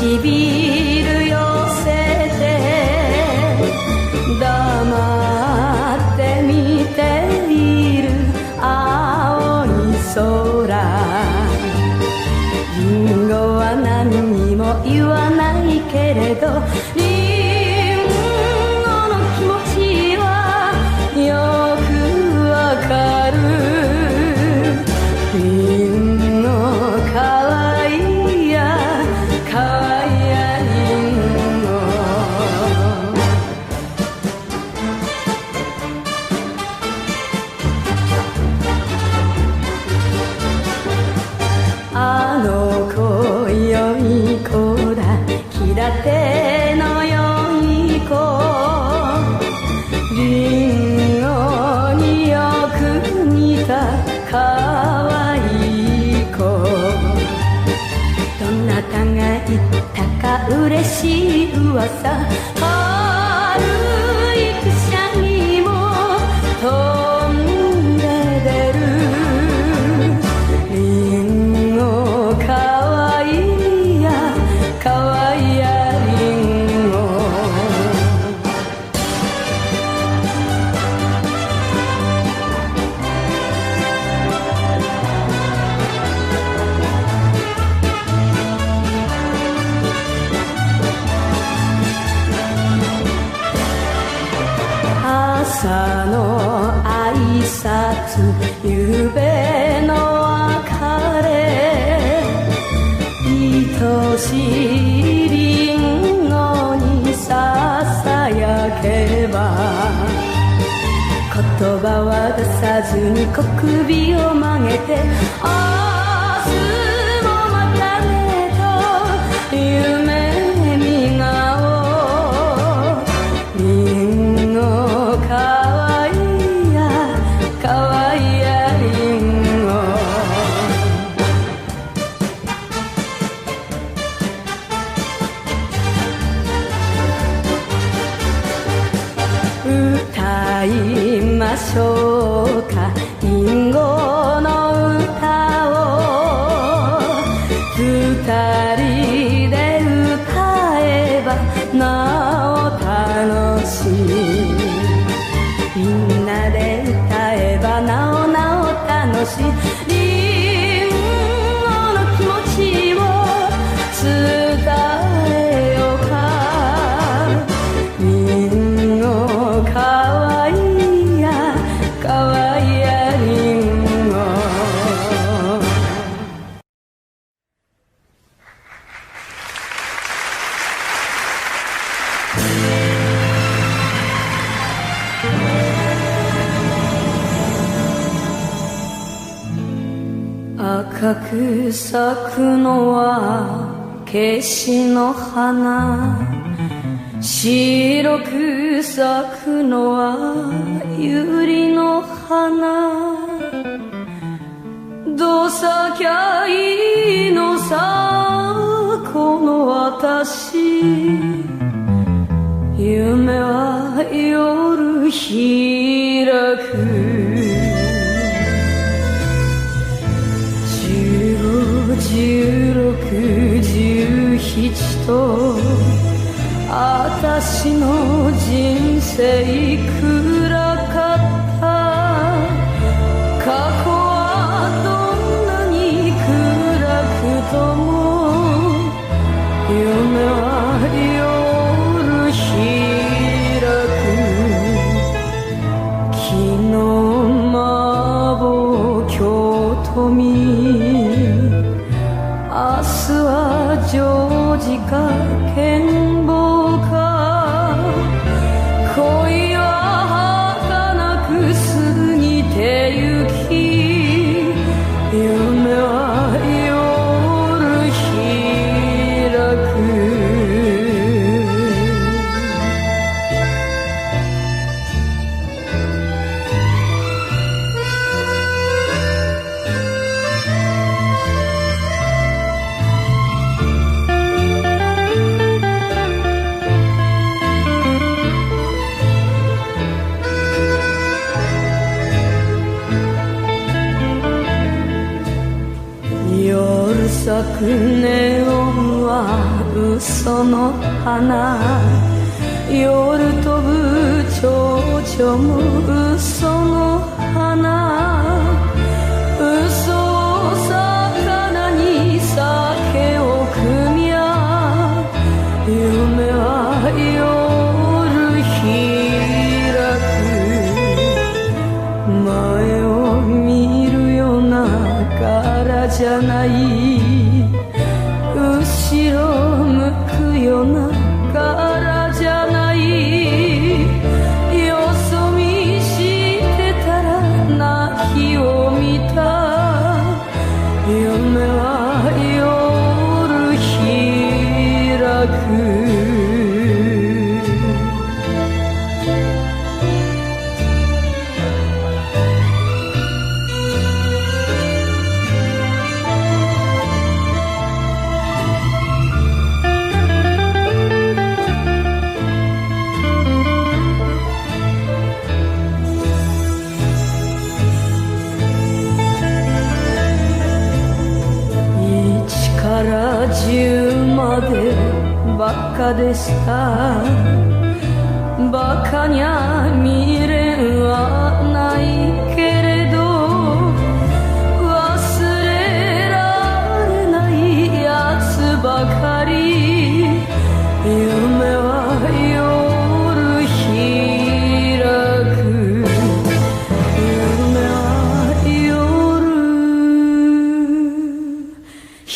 唇寄せて黙って見ている青い空、リンゴは何にも言わないけれどリンゴの気持ちはよくわかる。リンゴかわいいやかわいいやリンゴ、あの子良い子だ気立ての良い子、リンゴによく似たかわいい子、どなたが言ったか嬉しい噂、春いくしゃみも飛んで出る。リンゴかわいいやかわいいやリンゴ、朝の挨拶夕べの別れ、愛しいリンゴにささやけば、言葉は出さずに小首を曲げて明日もまたねと夢見顔、リンゴかわいいやかわいいやリンゴ、歌いましょうかリンゴの歌を、二人で歌えばなお楽しい、みんなで歌えばなおなお楽しい、リンゴの気持ちを伝えようか、リンゴかわいいやかわいいやリンゴ。赤く咲くのはケシの花、白く咲くのはユリの花、どう咲きゃいいのさこの私、夢は夜開く、15、16、17と私の人生暗かった、過去はどんなに暗くとも夢は夜開く、昨日麻婆京都民、明日はジョージか剣謀か、恋は儚く過ぎてゆき、夢は夜開く、くネオンは嘘の花、夜飛ぶ蝶々も嘘の花、嘘を魚に酒を汲みゃ、夢は夜開く、前を見るような柄じゃない、後ろ向くような柄じゃない、よそ見してたら泣きを見た、夢は夜開く。から10までバカでした。バカにゃ未練はないけれど、忘れられないやつばかり、夢は夜開く、夢は夜開く。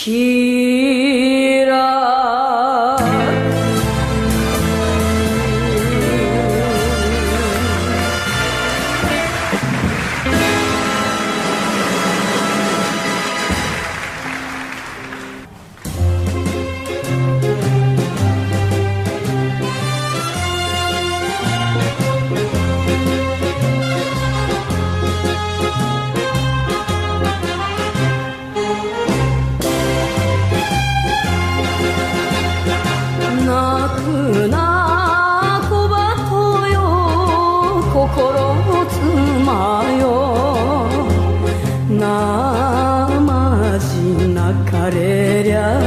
れりゃ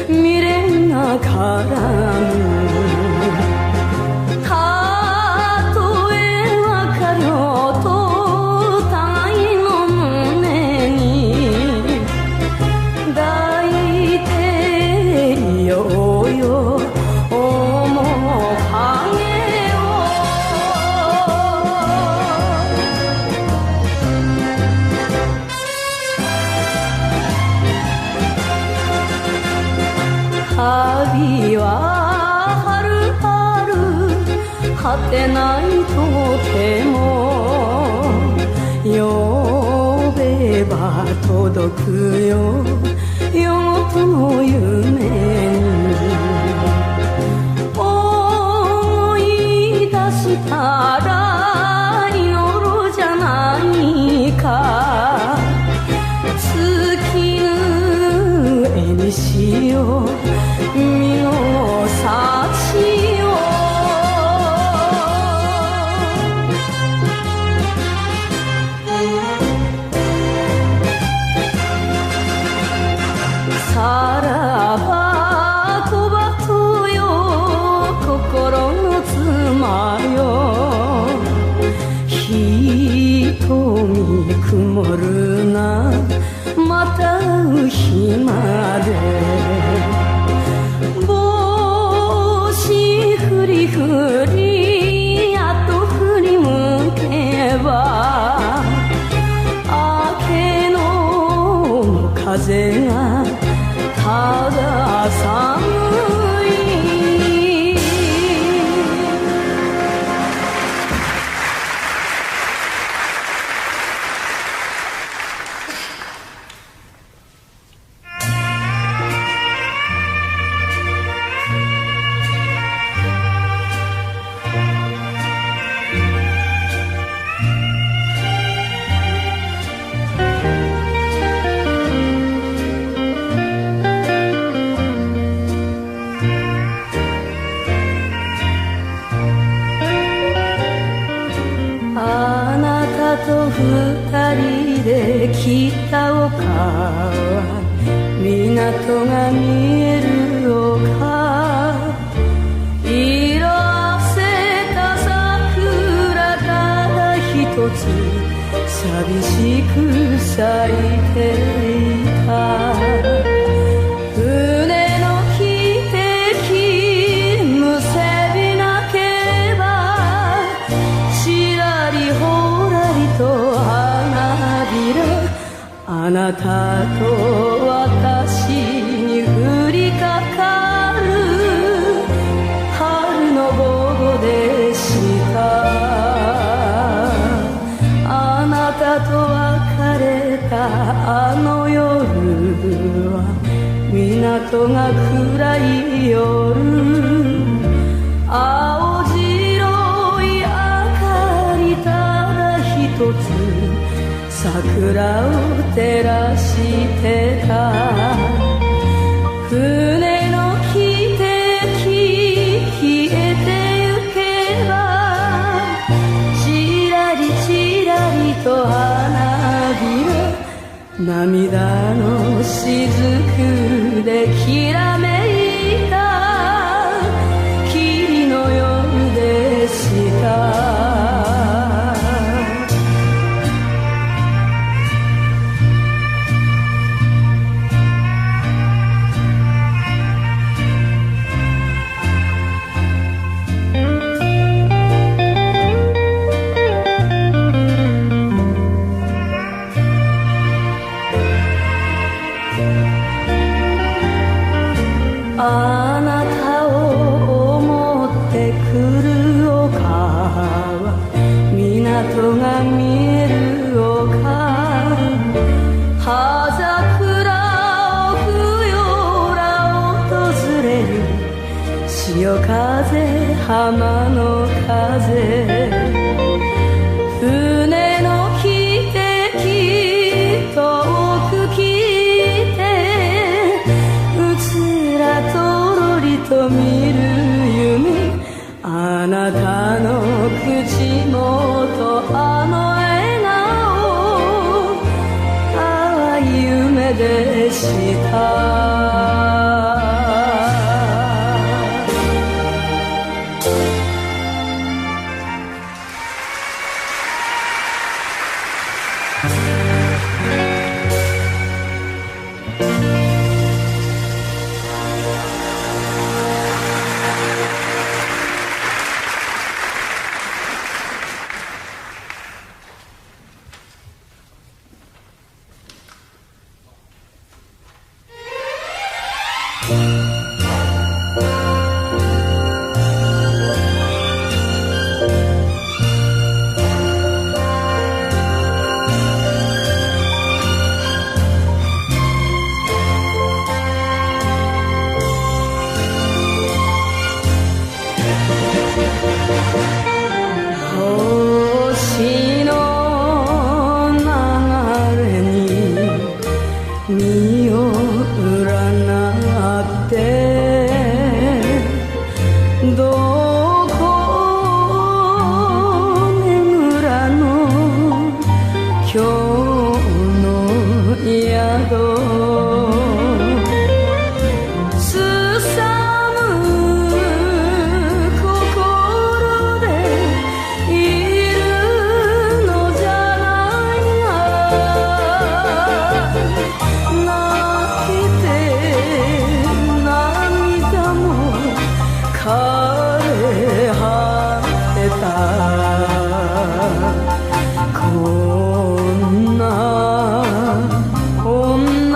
未練が絡む、たとえ別れようと互いの胸に抱いていようよ面影を、旅は春春果てないとても、呼べば届くよ夜ごとの夢に、思い出したら祈ろうじゃないか、月ぬえにしよう身の幸を、さらば小鳩よ心の妻よ、瞳曇るなまたう日まで、ふりふりあと振り向けば、明けの風がただ寒い。あなたと二人で北岡は港が見える丘、色あせた桜が一つ寂しく咲いていた。船の汽笛むせびなけば、ちらりほらりと花びら、あなたと私に降りかかる春の午後でした。あなたと別れたあの夜は、港が暗い夜、青白い明かりただ一つ桜を照らしてた。船の汽笛消えてゆけば、ちらりちらりと花びら、涙の雫できらめいた霧の夜でした。あなたを思ってくる丘は、港が見える丘、葉桜を冬ら訪れる、潮風浜の風、船の汽笛遠く聞いて、うつらとろりと見る夢、あなたの口元あの笑顔、淡い夢でした。星の流れに身を占って、どこ眠らの今日の宿、こんな女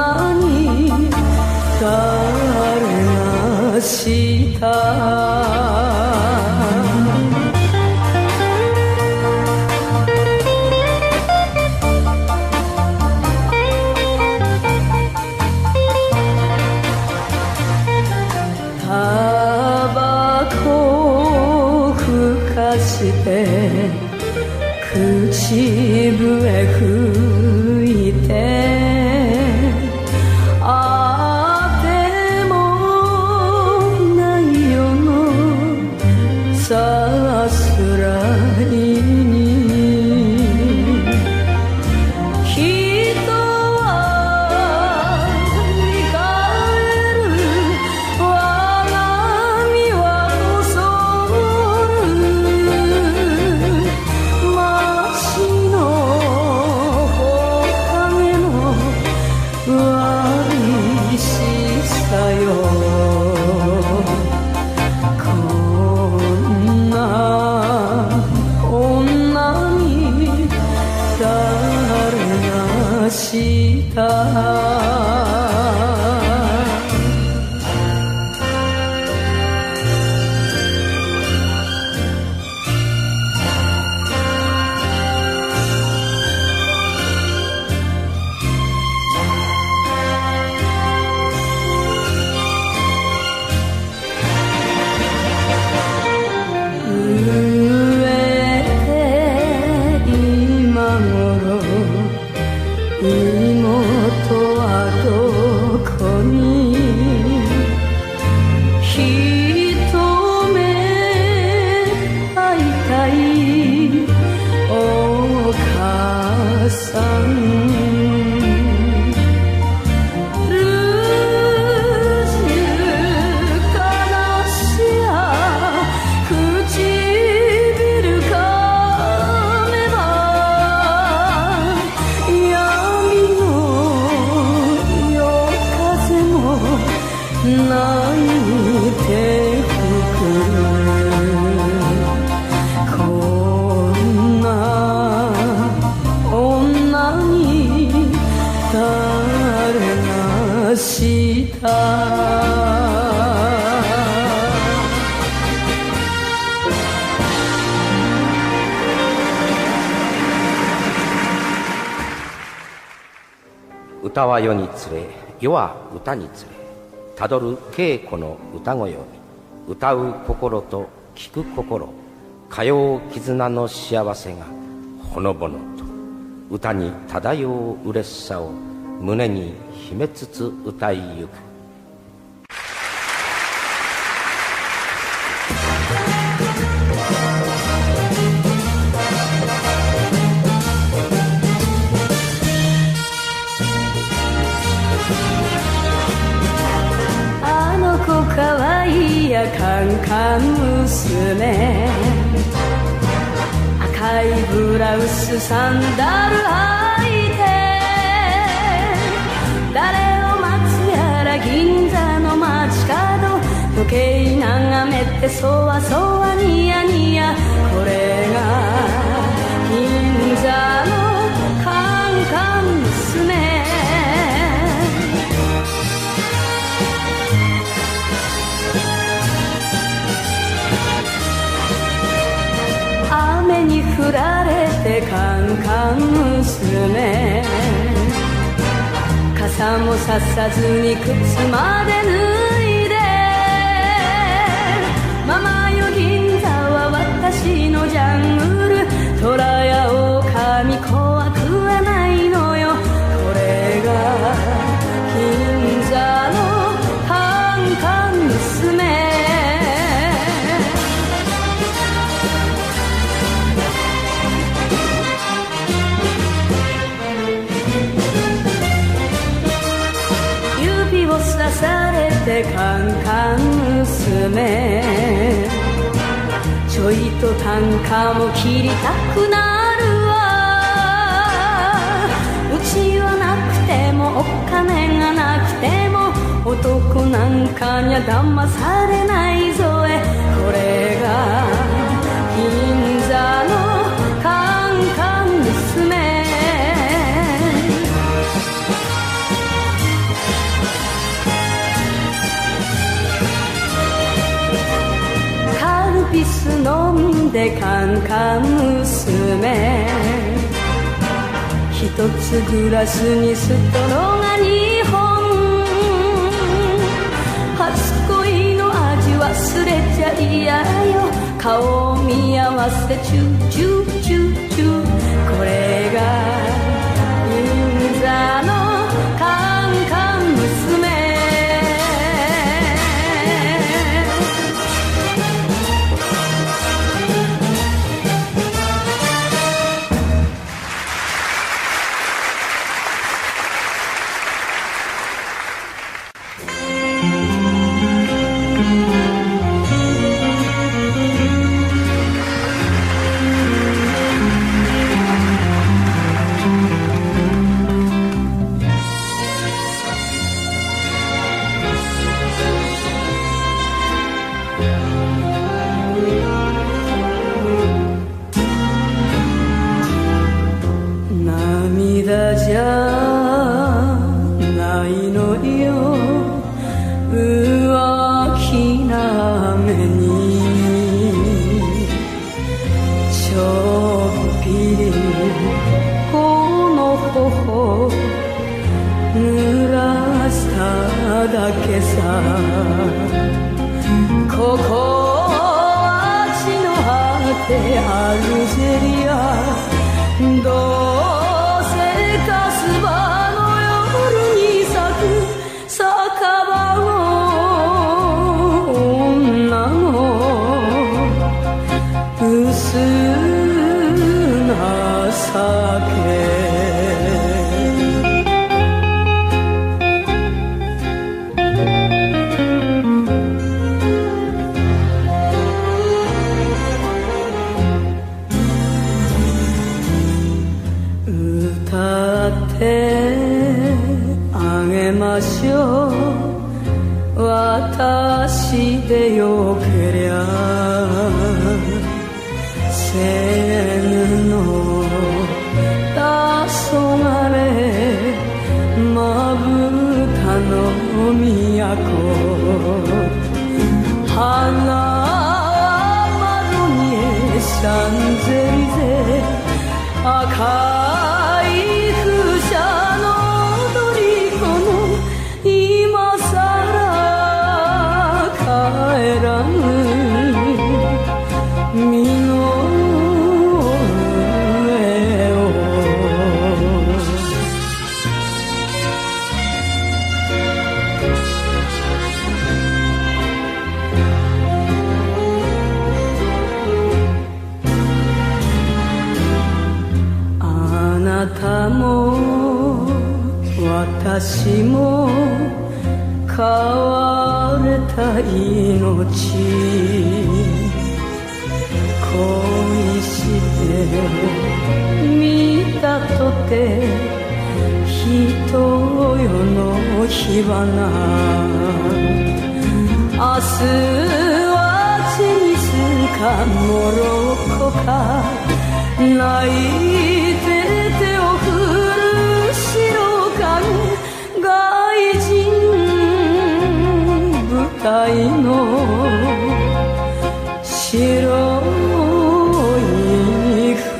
した歌は世につれ、世は歌につれ、たどる稽古の歌声に、歌う心と聴く心、かよう絆の幸せがほのぼのと、歌に漂う嬉しさを胸に秘めつつ歌いゆく。かわいいやカンカン娘、赤いブラウスサンダル履いて、誰を待つやら銀座の街角、時計眺めてそわそわニヤニヤ、これが銀座のカンカン娘。雨に降られてカンカン娘、傘もささずに靴まで脱いで、ママよ銀座は私のジャングル、虎や狼怖くはないのよ、これが銀座のカンカン娘。刺されてカンカン娘、ちょいと短歌も切りたくなるわ、うちはなくてもお金がなくても、男なんかにゃ騙されないぞえ、これが銀座のカンカン娘。ピス飲んでカンカン娘、一つグラスにストローが2本、初恋の味忘れちゃ嫌よ、顔を見合わせチューチューチューチュー、これが銀座のカンカン娘。涙じゃけさここは地の果てアルジェリアどうせカスバの夜に咲く酒場の女の薄な酒私でよけりゃせぬの黄昏まぶたの都花窓にシャンゼリゼ赤い風車の踊り子の今さら帰らぬ身の上をあなたも私も変われた命恋して見たとて人よの火花明日はチェニスかモロッコか泣いて手を振る白髪外人舞台の白い服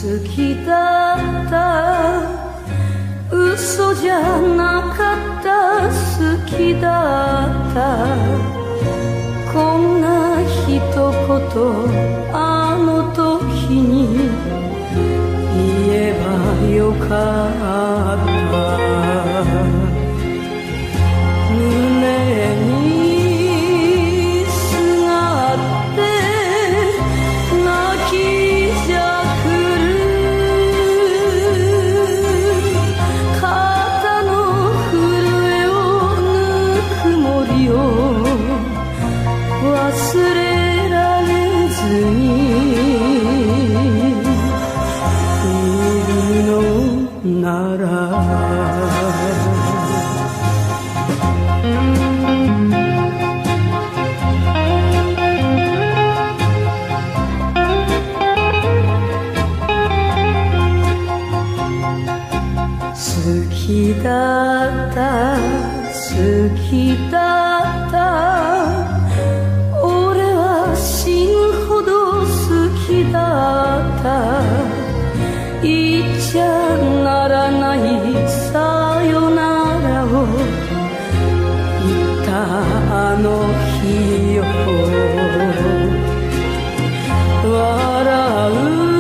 好きだった嘘じゃなかった好きだったこんな一言あの時に言えばよかった胸に好きだった俺は死ぬほど好きだった言っちゃならないさよならを言ったあの日よ笑う「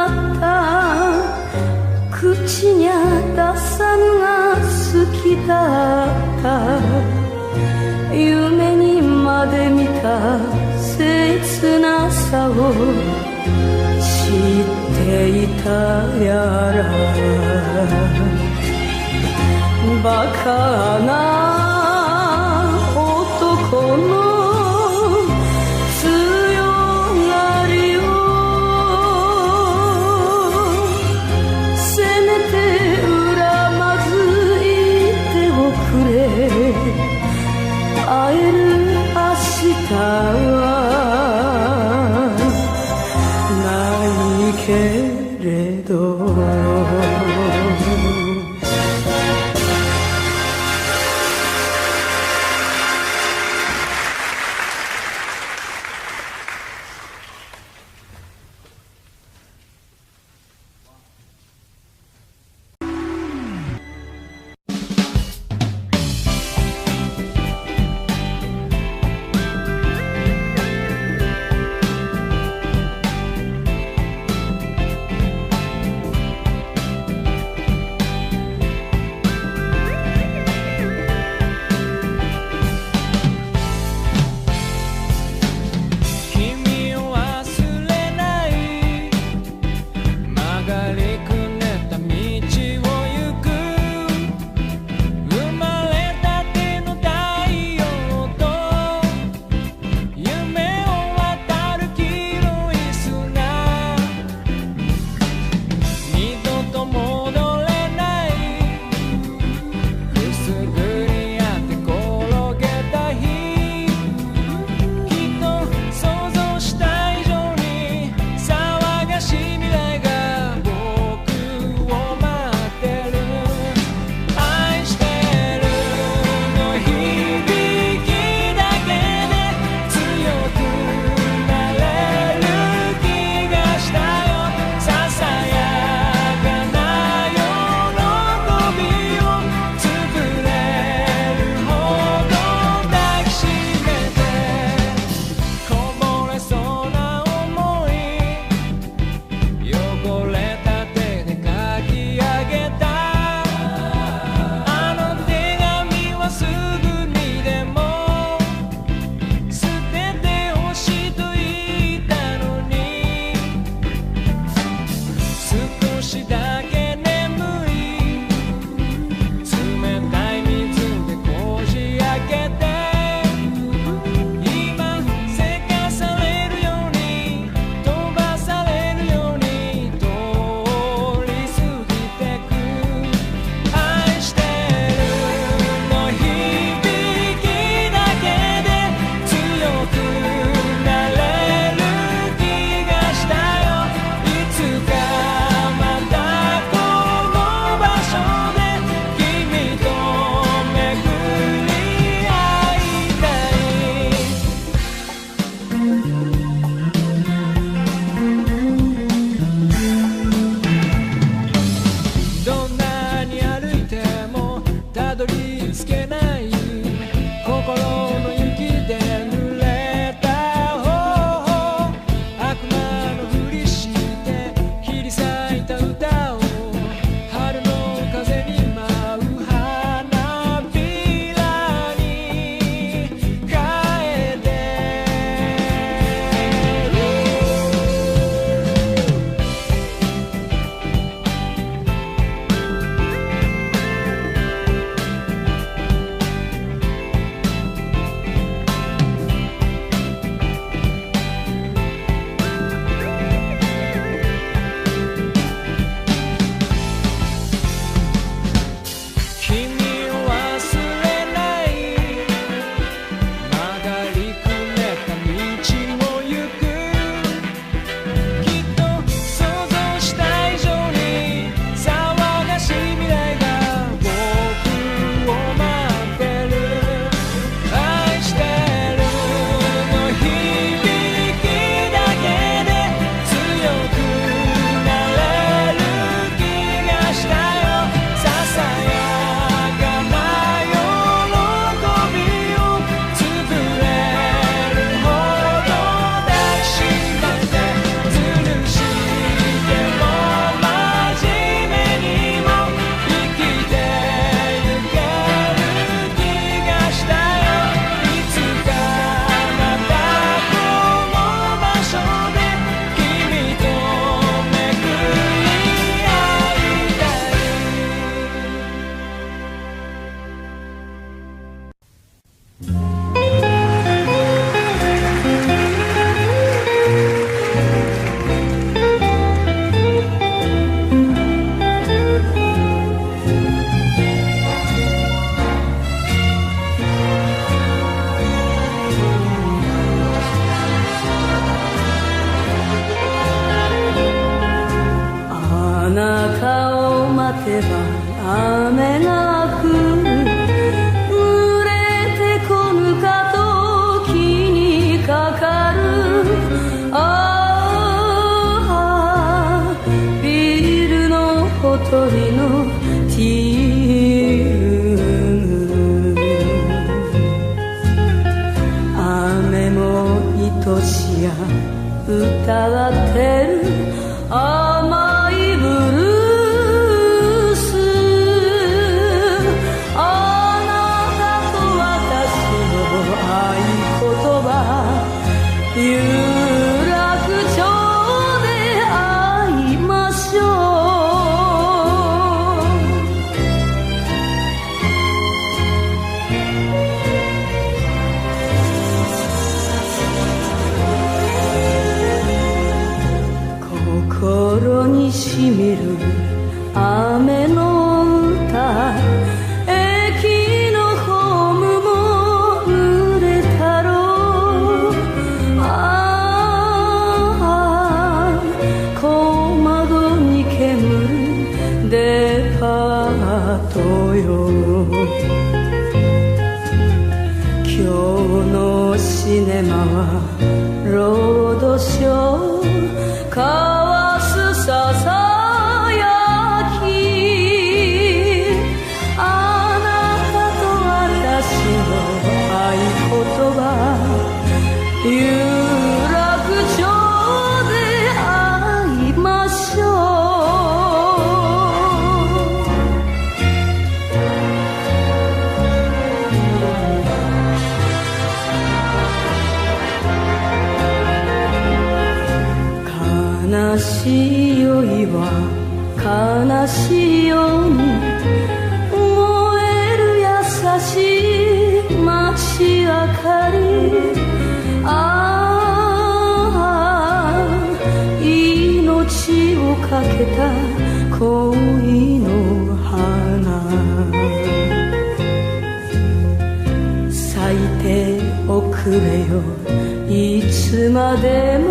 った口にゃ出さぬが好きだった夢にまで見た切なさを知っていたやらバカな男の会える明日はないけれど中を待てば雨が降る、濡れてこぬかと気にかかる。ああビルのほとりのティールーム、雨も愛しや歌ってる甘いブルース。あなたと私の合言葉、有楽町で会いましょ心にしみる雨の歌、駅のホームも濡れたろう。ああ小窓に煙るデパートよ、今日のシネマはロードショー、交わすささやき、あなたと私の合言葉、有楽町で会いましょ悲しい酔いは悲しいように燃える優しい街明かり。ああ命をかけた恋の花、咲いておくれよいつまでも、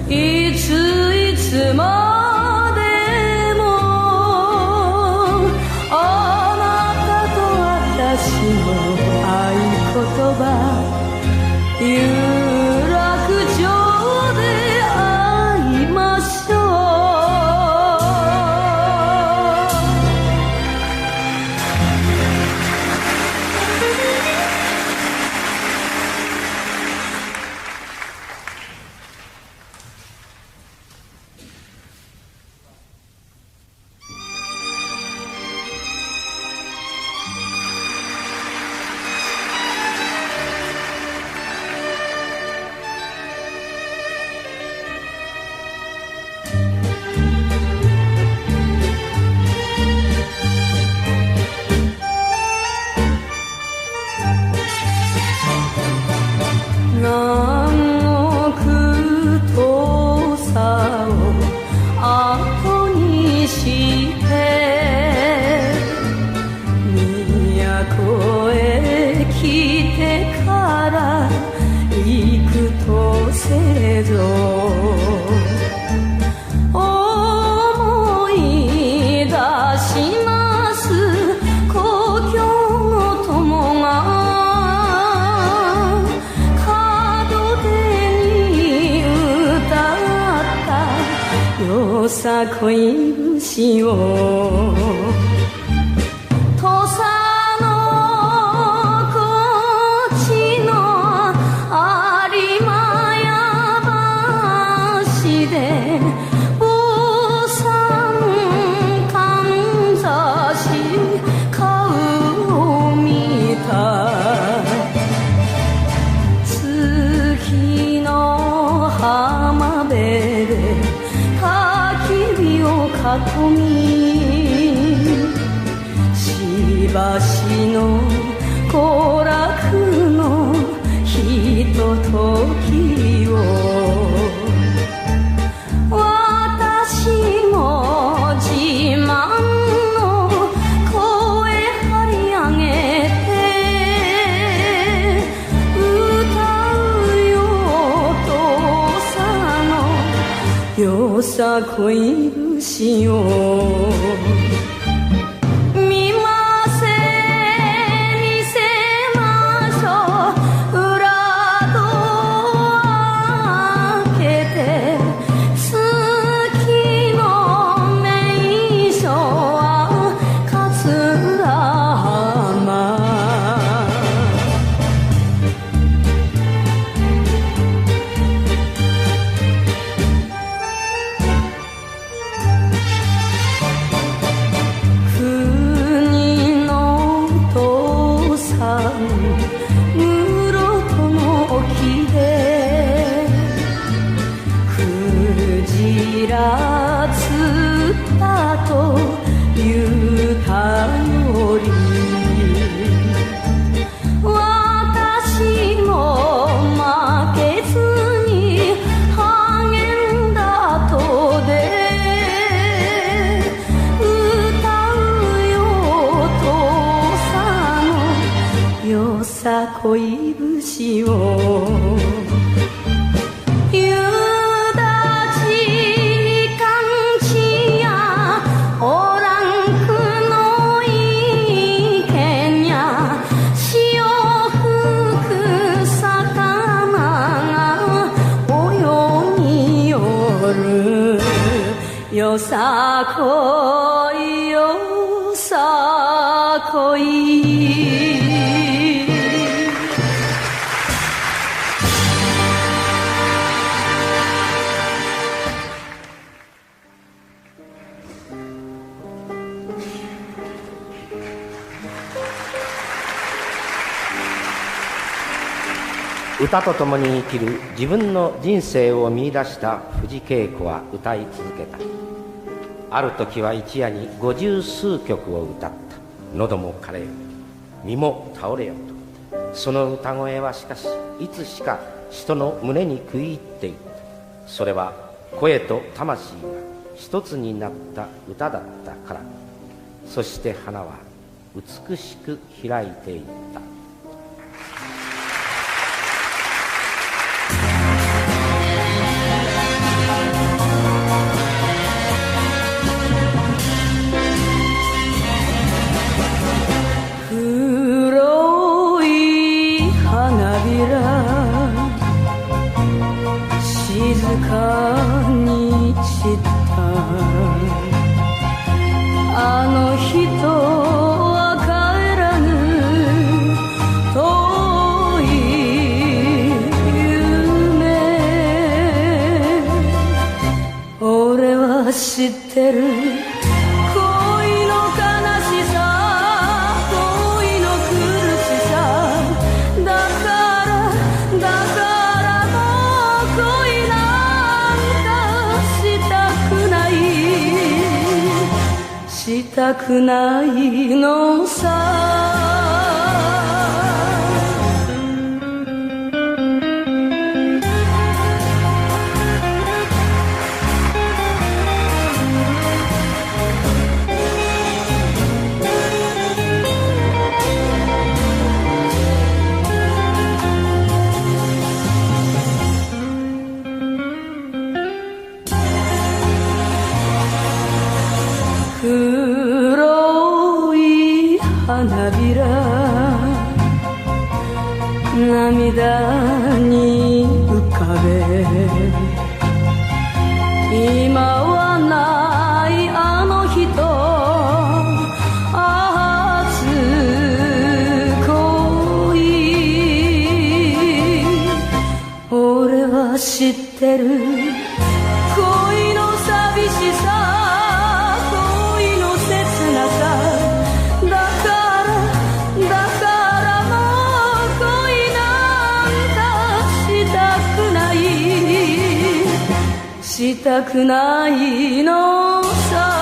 いつまでも。あなたと私の合言葉、有楽町で会いましょ南国遠さを後にして都へ来てから行くとせぞ、思い出します故郷の友がよさこい節を、土佐のこっちの有馬や橋で坊さんかんざし買うを見た。月の浜辺で焚き火を囲み、しばしの行楽のひとときを、私も自慢の声張り上げて歌うよ、土佐のよさこい節しよう見ませ見せましょう裏戸を開けて月の名所は桂浜室戸の沖でクジラ釣ったと言うたより私も負けずに励んだとで歌うよ父さんよさこい節を夕立かんちやおらんくのいけにゃ潮吹く魚が泳ぎよるよさこいよさこい歌とともに生きる自分の人生を見出した藤圭子は歌い続けた。ある時は一夜に50数曲を歌った。喉も枯れよ身も倒れよと。その歌声はしかしいつしか人の胸に食い入っていった。それは声と魂が一つになった歌だったから。そして花は美しく開いていった。黒い花びら静かに散ったあの人は帰らぬ遠い夢俺は知ってる恋の悲しさしたくないのさ黒い花びら涙に浮かべ今はないあの人熱恋俺は知ってる恋の寂しさしたくないのさ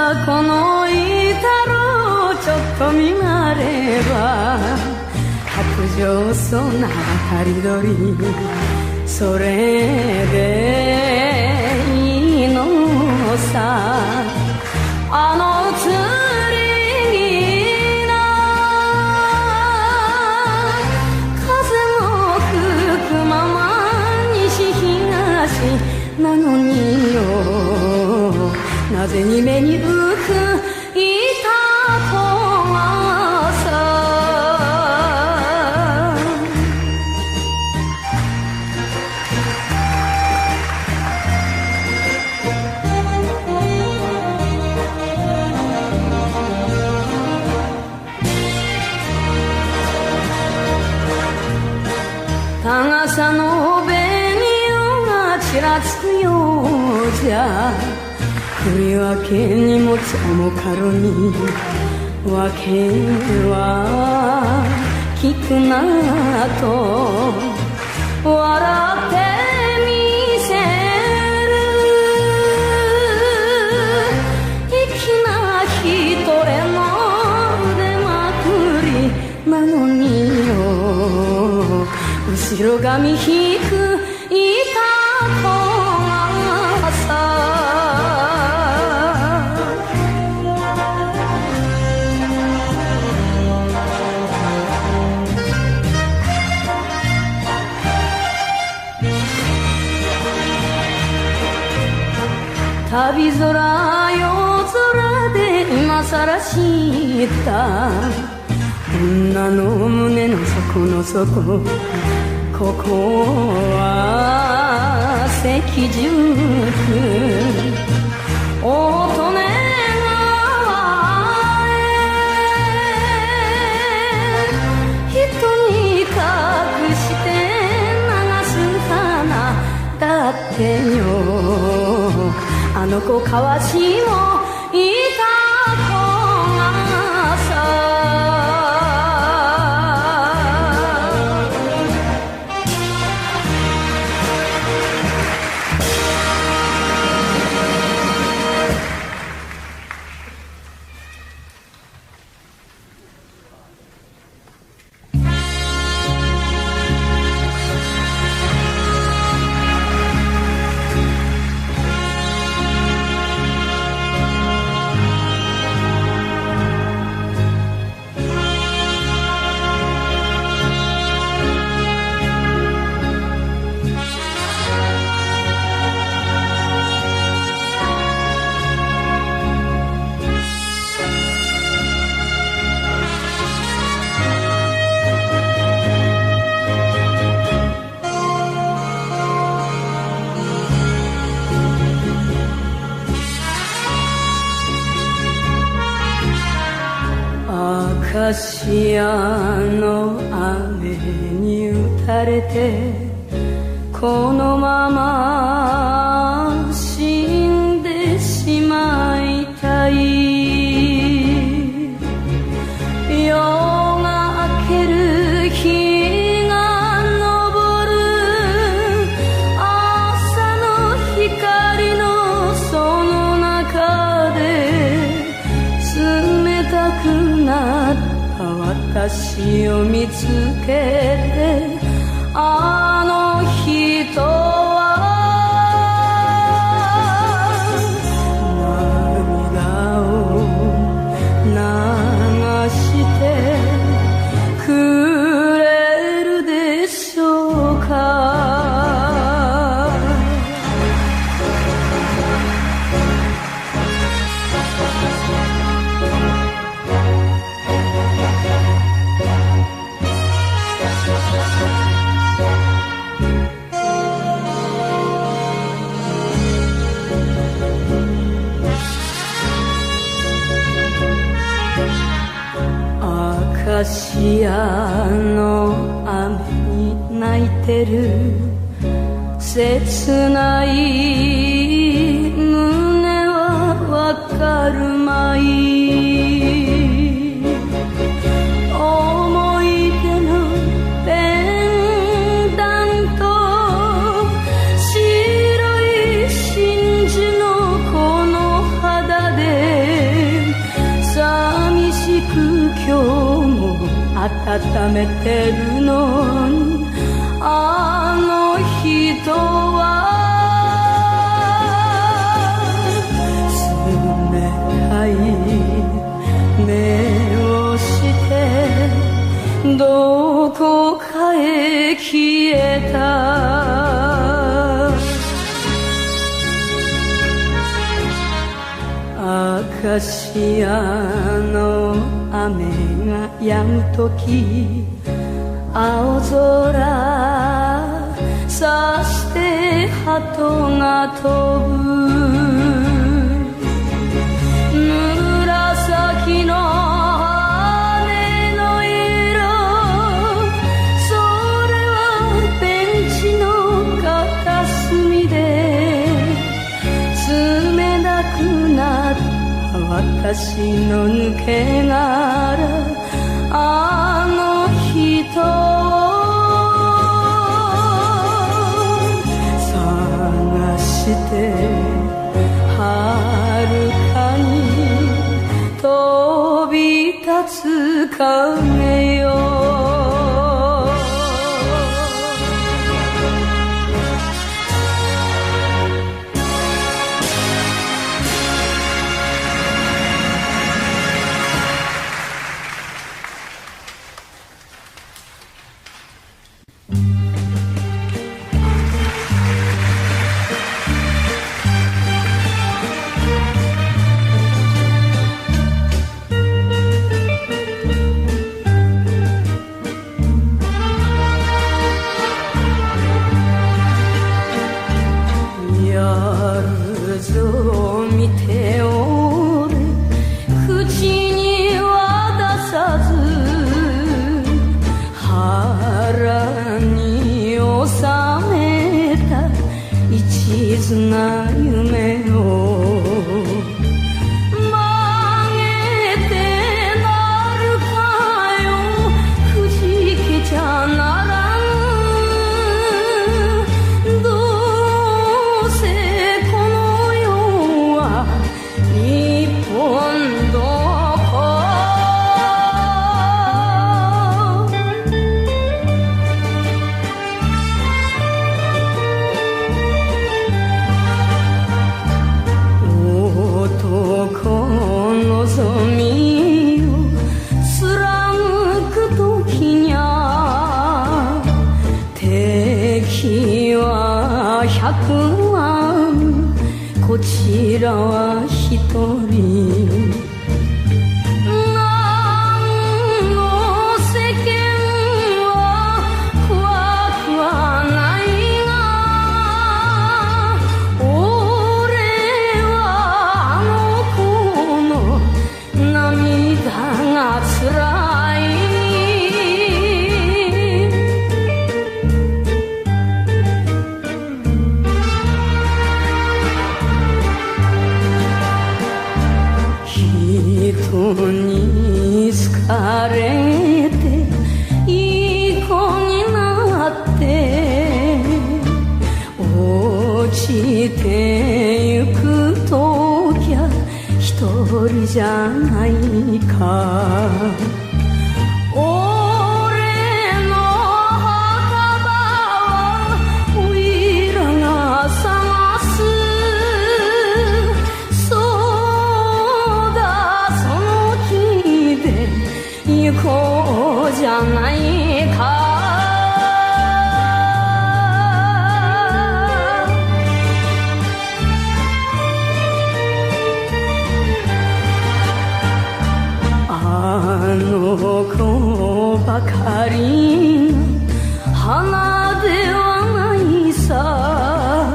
この板路ちょっと見まれば白状そうな渡り鳥それでいいのさあの移り気な風も吹くまま西東なのによなぜに目に浮くいた子がさ高さの紅葉がちらつくようじゃ振り分けにもつ重かろに訳は聞くなと笑ってみせる粋な人への腕まくりなのによ後ろ髪引くいた子がさ旅空夜空で今さら知った女の胸の底の底ここは関宿乙女川へ人に隠して流す花だってよあの子川しもいた子がさアカシアの雨に打たれてこのまま死んでしまいたい夜が明ける日が昇る朝の光のその中で冷たくなった私を見つけてあの人は涙を流してくれるでしょうかアカシアの雨に泣いてる切ない胸はわかるまい思い出のペンダント白い真珠のこの肌で温めてるのにあの人は冷たい目をしてどこかへ消えたアカシアの雨が止むとき青空さして鳩が飛ぶ紫の羽の色それはベンチの片隅で冷たくなった私の抜け殻あの人探して遥かに飛び立つ影よな夢を曲げてなるかよくじけちゃならぬどうせこの世は日本どこちらは一人何の世間は怖くはないが俺はあの子の涙がつらい人に好かれていい子になって落ちてゆくときゃ一人じゃないか俺の墓場はおいらが探す行こうじゃないかあの子ばかり花ではないさ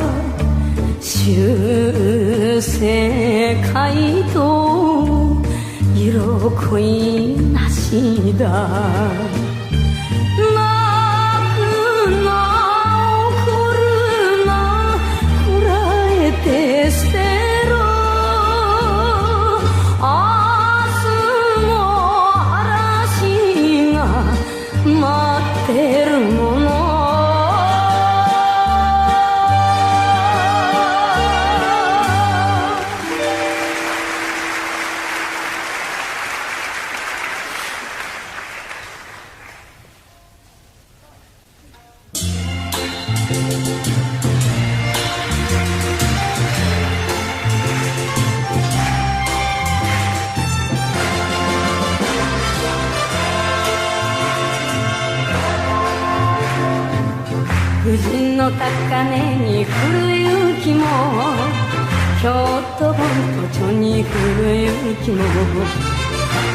修正街道色恋なしだ泣くな怒るなこらえて捨てろ明日も嵐が待ってるもの富士の高嶺に降る雪も京都本都町に降る雪も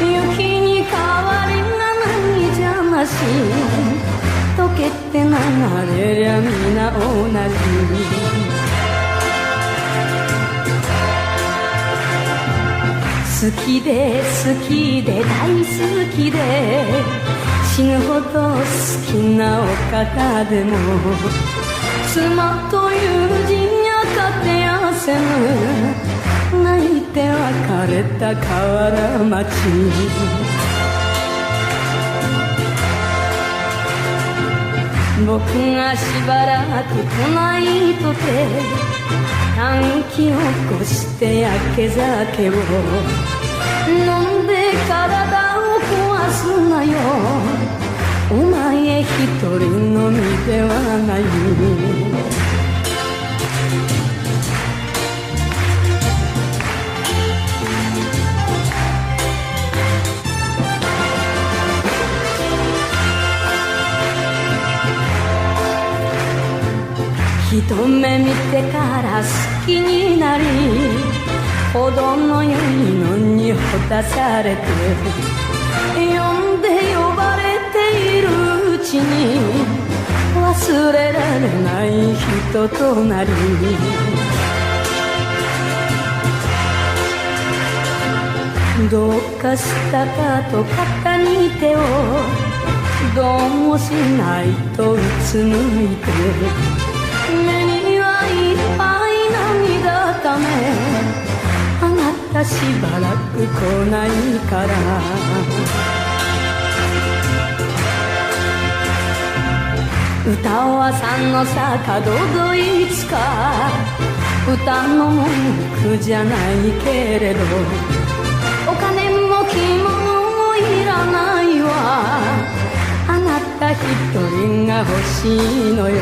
雪に変わりがない邪魔し溶けて流れりゃ皆同じ好きで好きで大好きで死ぬほど好きなお方でも妻と友人や勝てやせぬ泣いて別れた河原町僕がしばらく来ないとて短気を起こして焼け酒を飲んで体を壊すなよお前一人のみではない一目見てから好きになりほどのよいのにほだされて呼んで呼ばれているうちに忘れられない人となりどうかしたかと肩に手をどうもしないとうつむいて目にはいっぱい涙ためあなたしばらく来ないから歌は三の坂どどいつか歌の文句じゃないけれどお金も着物もいらないわあなた一人が欲しいのよ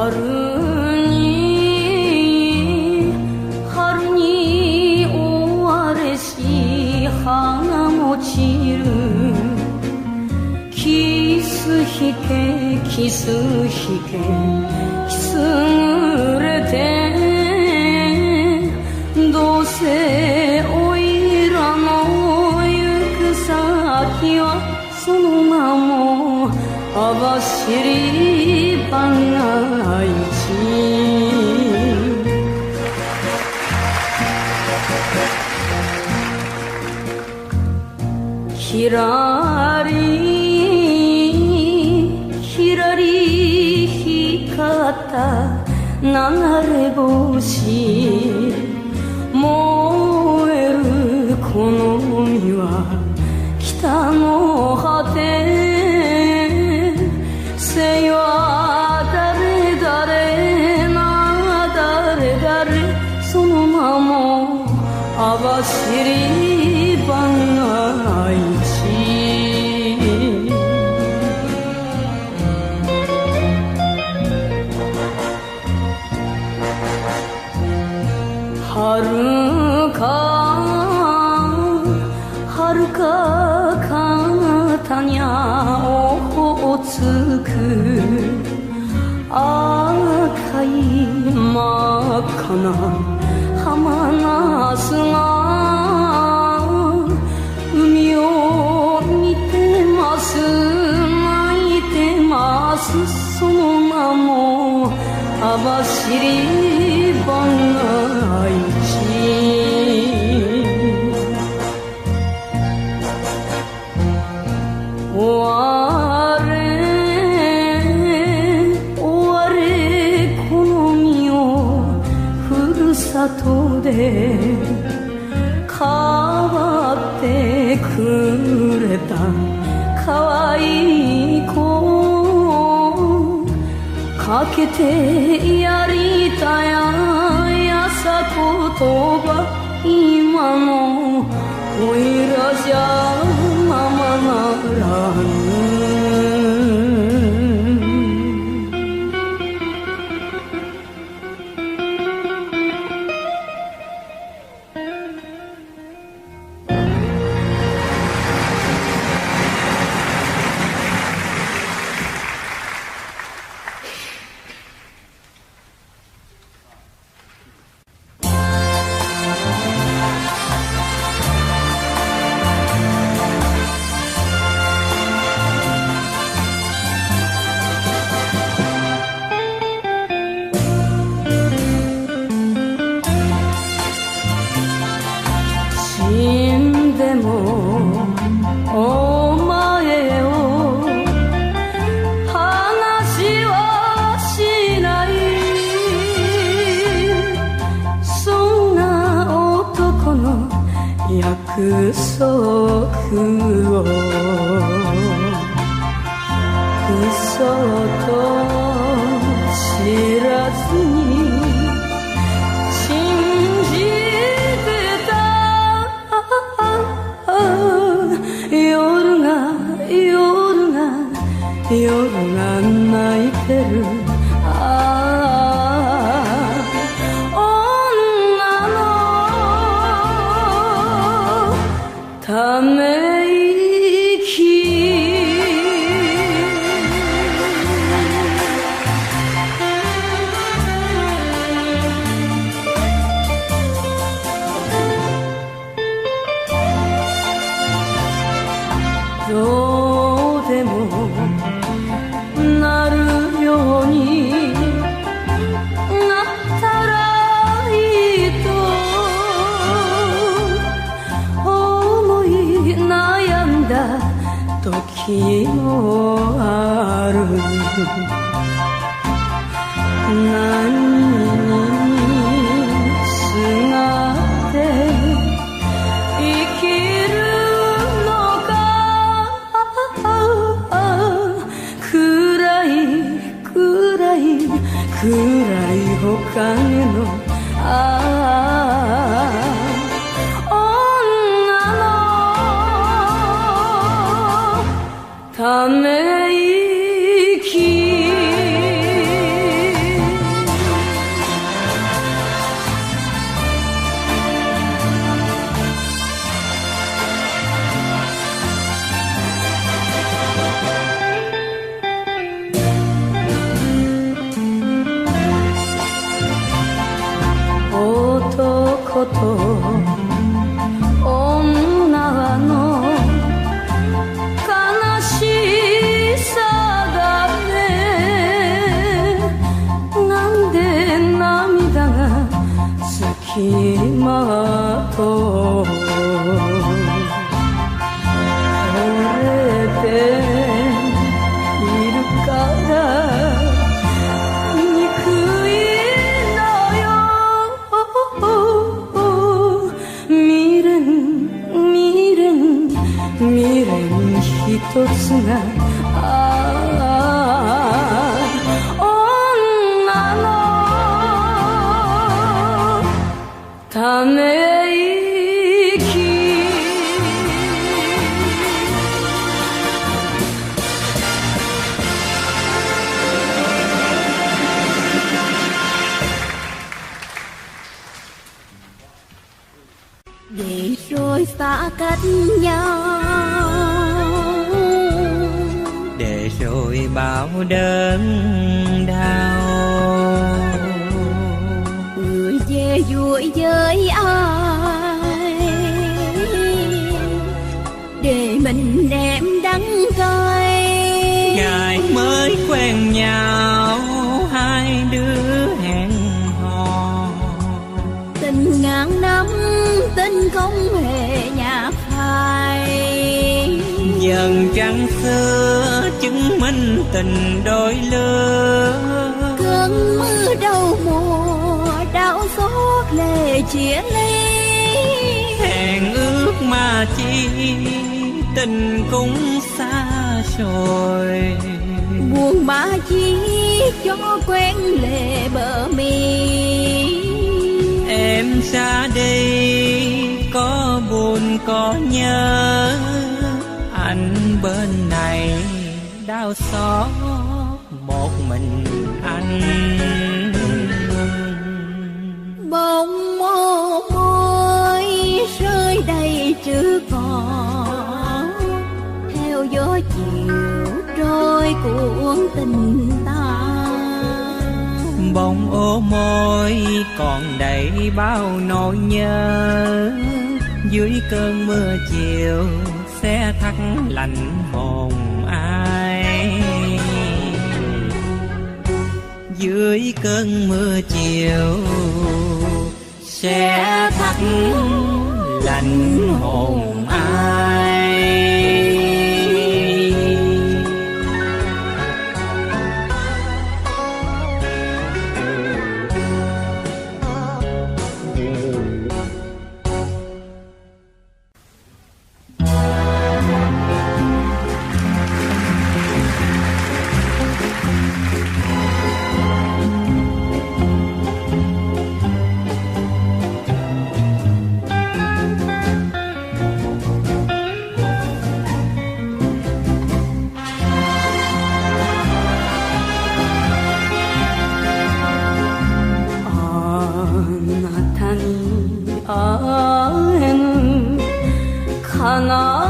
春に終われし花も散るキス引けキス引けキスぐれてどうせおいらの行く先はその名も網走番外地ひらりひらり光った流れ星燃えるこの海は北の果てせよ誰誰な誰誰その名も網走番外地遥か彼方にゃおほつく赤い真っ赤な浜ナスが海を見てます泣いてますその名も網走里で変わってくれた可愛い子かけてやりたややさ言葉今のおいらじゃままならぬ死んでもお前を話はしないそんな男の約束を嘘と知らずに夜が泣いてる女のため息どうでもなるようになったらいいと思い悩んだ時もある何にすがって生きるのか暗いお金の女のため息男と女の悲しさだねなんで涙が隙間と折れているから未練一つが女のため息để rồi xa cách nhau để rồi bao đớn đau người về vui với ai để mình đem đắng cay ngày mới quen nhau hai đứa hẹn hò tình ngàn năm tình không hề nhạt phai dần trăng xưa chứng minh tình đôi lứa cơn mưa đầu mùa đau xót gót lệ chia ly. Hẹn ước mà chi tình cũng xa rồi. Buồn bã chi cho quen lệ bờ mi. Em ra đi có buồn có nhớ, anh bên này đau xót một mình anh. Bông môi rơi đầy chữ cỏ, theo gió chiều trôi cuốn tình ta. Bông ô môi còn đầy bao nỗi nhớ, dưới cơn mưa chiều sẽ thắt lạnh hồn ai. Dưới cơn mưa chiều sẽ thắt lạnh hồn ai. 아